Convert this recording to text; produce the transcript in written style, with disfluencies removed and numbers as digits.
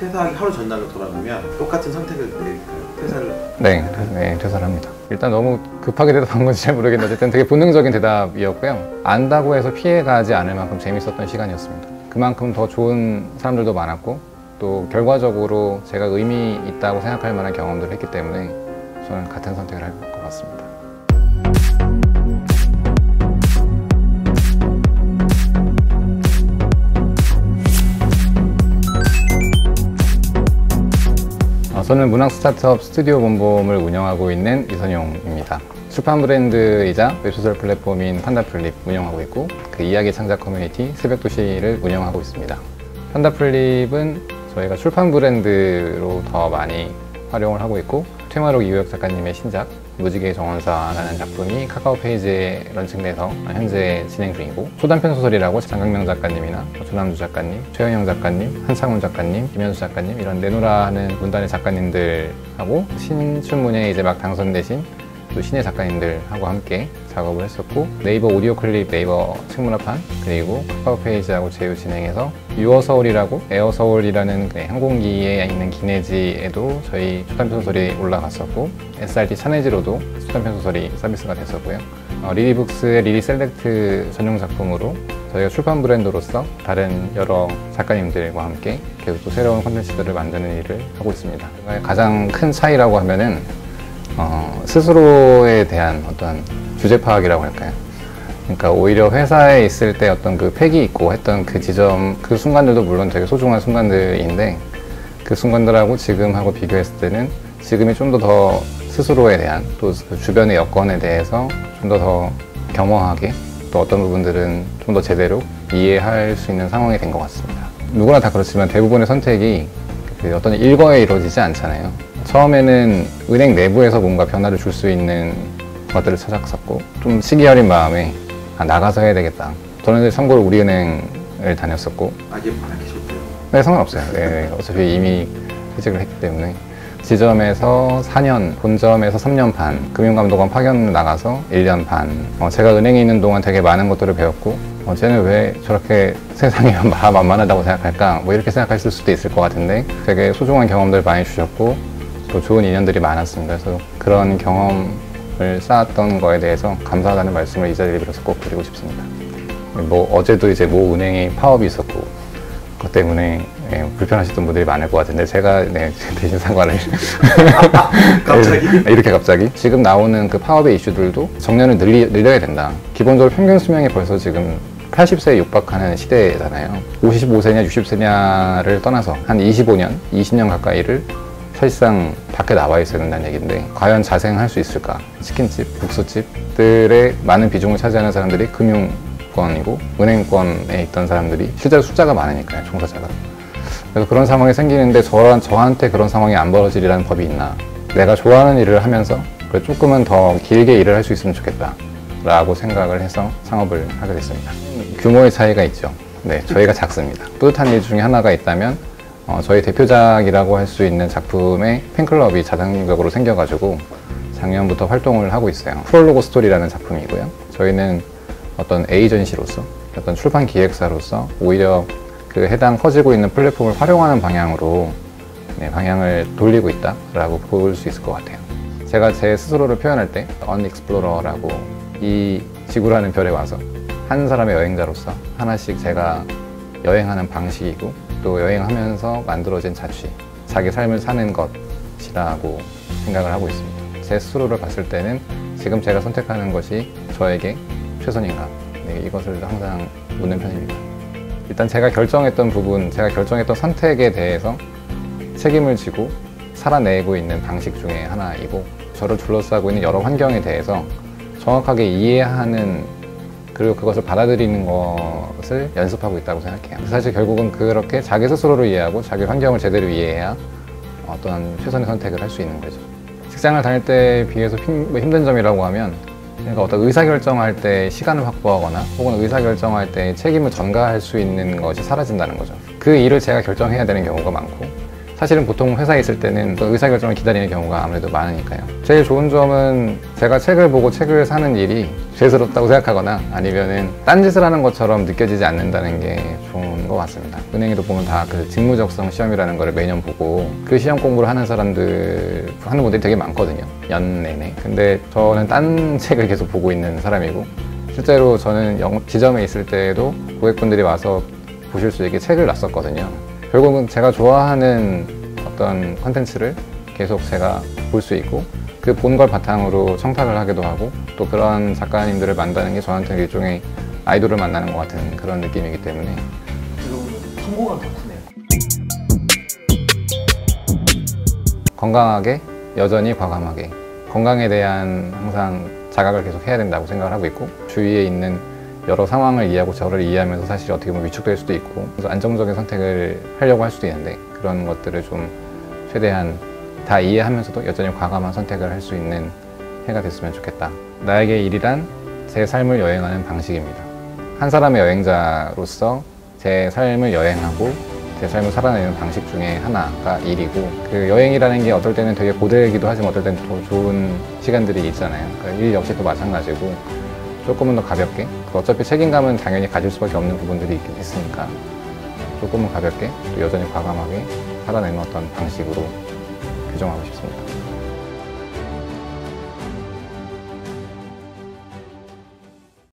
퇴사하기 하루 전날로 돌아가면 똑같은 선택을 내릴까요? 퇴사를? 네, 퇴사를 합니다. 일단 너무 급하게 대답한 건지 잘 모르겠는데 어쨌든 되게 본능적인 대답이었고요. 안다고 해서 피해가지 않을 만큼 재밌었던 시간이었습니다. 그만큼 더 좋은 사람들도 많았고 또 결과적으로 제가 의미 있다고 생각할 만한 경험들을 했기 때문에 저는 같은 선택을 할 것 같습니다. 저는 문학 스타트업 스튜디오 본봄을 운영하고 있는 이선용입니다. 출판 브랜드이자 웹소설 플랫폼인 판다플립 운영하고 있고 그 이야기 창작 커뮤니티 새벽도시를 운영하고 있습니다. 판다플립은 저희가 출판 브랜드로 더 많이 활용을 하고 있고 퇴마록 이우혁 작가님의 신작 무지개의 정원사라는 작품이 카카오 페이지에 런칭돼서 현재 진행 중이고 소단편 소설이라고 장강명 작가님이나 조남주 작가님, 최영영 작가님, 한창훈 작가님, 김현수 작가님 이런 내노라 하는 문단의 작가님들하고 신춘문예에 이제 막 당선되신 또 신예 작가님들하고 함께 작업을 했었고 네이버 오디오 클립 네이버 책문화판 그리고 카카오 페이지하고 제휴 진행해서 유어서울이라고 에어서울이라는 항공기에 있는 기내지에도 저희 초단편 소설이 올라갔었고 SRT 차내지로도 초단편 소설이 서비스가 됐었고요. 리리북스의 리리 셀렉트 전용 작품으로 저희가 출판 브랜드로서 다른 여러 작가님들과 함께 계속 또 새로운 콘텐츠들을 만드는 일을 하고 있습니다. 가장 큰 차이라고 하면은 스스로에 대한 어떤 주제 파악이라고 할까요? 그러니까 오히려 회사에 있을 때 어떤 그 패기 있고 했던 그 지점, 그 순간들도 물론 되게 소중한 순간들인데 그 순간들하고 지금하고 비교했을 때는 지금이 좀 더 스스로에 대한 또 그 주변의 여건에 대해서 좀 더 겸허하게 또 어떤 부분들은 좀 더 제대로 이해할 수 있는 상황이 된 것 같습니다. 누구나 다 그렇지만 대부분의 선택이 그 어떤 일거에 이루어지지 않잖아요. 처음에는 은행 내부에서 뭔가 변화를 줄 수 있는 것들을 찾았었고 좀 시기 어린 마음에 나가서 해야 되겠다. 저는 참고로 우리은행을 다녔었고 이게 바라기 좋대요. 네, 상관없어요. 네, 어차피 이미 퇴직을 했기 때문에 지점에서 4년, 본점에서 3년 반, 금융감독원 파견 나가서 1년 반 제가 은행에 있는 동안 되게 많은 것들을 배웠고 쟤는 왜 저렇게 세상에 만만하다고 생각할까? 뭐 이렇게 생각하실 수도 있을 것 같은데 되게 소중한 경험들 많이 주셨고 또 좋은 인연들이 많았습니다. 그래서 그런 경험을 쌓았던 거에 대해서 감사하다는 말씀을 이 자리를 빌어서 꼭 드리고 싶습니다. 뭐 어제도 이제 모 은행에 파업이 있었고 그것 때문에 불편하셨던 분들이 많을 것 같은데 제가 대신 사과를 갑자기? 이렇게 갑자기? 지금 나오는 그 파업의 이슈들도 정년을 늘려야 된다. 기본적으로 평균 수명이 벌써 지금 80세에 육박하는 시대잖아요. 55세냐 60세냐를 떠나서 한 25년, 20년 가까이를 사실상 밖에 나와 있어야 된다는 얘기인데 과연 자생할 수 있을까? 치킨집, 국수집들의 많은 비중을 차지하는 사람들이 금융권이고 은행권에 있던 사람들이 실제로 숫자가 많으니까요, 종사자가. 그래서 그런 상황이 생기는데 저한테 그런 상황이 안 벌어지리라는 법이 있나? 내가 좋아하는 일을 하면서 조금은 더 길게 일을 할 수 있으면 좋겠다 라고 생각을 해서 창업을 하게 됐습니다. 규모의 차이가 있죠. 네, 저희가 작습니다. 뿌듯한 일 중에 하나가 있다면 저희 대표작이라고 할 수 있는 작품의 팬클럽이 자동적으로 생겨가지고 작년부터 활동을 하고 있어요. 프롤로그 스토리라는 작품이고요. 저희는 어떤 에이전시로서 어떤 출판 기획사로서 오히려 그 해당 커지고 있는 플랫폼을 활용하는 방향으로 방향을 돌리고 있다라고 볼 수 있을 것 같아요. 제가 제 스스로를 표현할 때 언익스플로러라고 이 지구라는 별에 와서 한 사람의 여행자로서 하나씩 제가 여행하는 방식이고 또 여행하면서 만들어진 자취, 자기 삶을 사는 것이라고 생각을 하고 있습니다. 제 스스로를 봤을 때는 지금 제가 선택하는 것이 저에게 최선인가? 이것을 항상 묻는 편입니다. 일단 제가 결정했던 부분, 제가 결정했던 선택에 대해서 책임을 지고 살아내고 있는 방식 중에 하나이고 저를 둘러싸고 있는 여러 환경에 대해서 정확하게 이해하는 그리고 그것을 받아들이는 것을 연습하고 있다고 생각해요. 사실 결국은 그렇게 자기 스스로를 이해하고 자기 환경을 제대로 이해해야 어떤 최선의 선택을 할 수 있는 거죠. 직장을 다닐 때에 비해서 힘든 점이라고 하면 그러니까 어떤 의사결정할 때 시간을 확보하거나 혹은 의사결정할 때 책임을 전가할 수 있는 것이 사라진다는 거죠. 그 일을 제가 결정해야 되는 경우가 많고 사실은 보통 회사에 있을 때는 또 의사결정을 기다리는 경우가 아무래도 많으니까요. 제일 좋은 점은 제가 책을 보고 책을 사는 일이 죄스럽다고 생각하거나 아니면은 딴짓을 하는 것처럼 느껴지지 않는다는 게 좋은 것 것 같습니다. 은행에도 보면 다 그 직무적성 시험이라는 거를 매년 보고 그 시험 공부를 하는 사람들, 하는 분들이 되게 많거든요. 연 내내. 근데 저는 딴 책을 계속 보고 있는 사람이고, 실제로 저는 지점에 있을 때에도 고객분들이 와서 보실 수 있게 책을 놨었거든요. 결국은 제가 좋아하는 어떤 컨텐츠를 계속 제가 볼 수 있고, 그 본 걸 바탕으로 청탁을 하기도 하고, 또 그런 작가님들을 만나는 게 저한테는 일종의 아이돌을 만나는 것 같은 그런 느낌이기 때문에. 성공한 덕후네요. 건강하게, 여전히 과감하게, 건강에 대한 항상 자각을 계속 해야 된다고 생각을 하고 있고, 주위에 있는 여러 상황을 이해하고 저를 이해하면서 사실 어떻게 보면 위축될 수도 있고, 그래서 안정적인 선택을 하려고 할 수도 있는데, 그런 것들을 좀 최대한 다 이해하면서도 여전히 과감한 선택을 할 수 있는 해가 됐으면 좋겠다. 나에게 일이란 제 삶을 여행하는 방식입니다. 한 사람의 여행자로서 제 삶을 여행하고 제 삶을 살아내는 방식 중에 하나가 일이고, 그 여행이라는 게 어떨 때는 되게 고되기도 하지만 어떨 때는 더 좋은 시간들이 있잖아요. 그러니까 일 역시 또 마찬가지고 조금은 더 가볍게, 어차피 책임감은 당연히 가질 수밖에 없는 부분들이 있으니까 조금은 가볍게 또 여전히 과감하게 살아내는 어떤 방식으로 규정하고 싶습니다.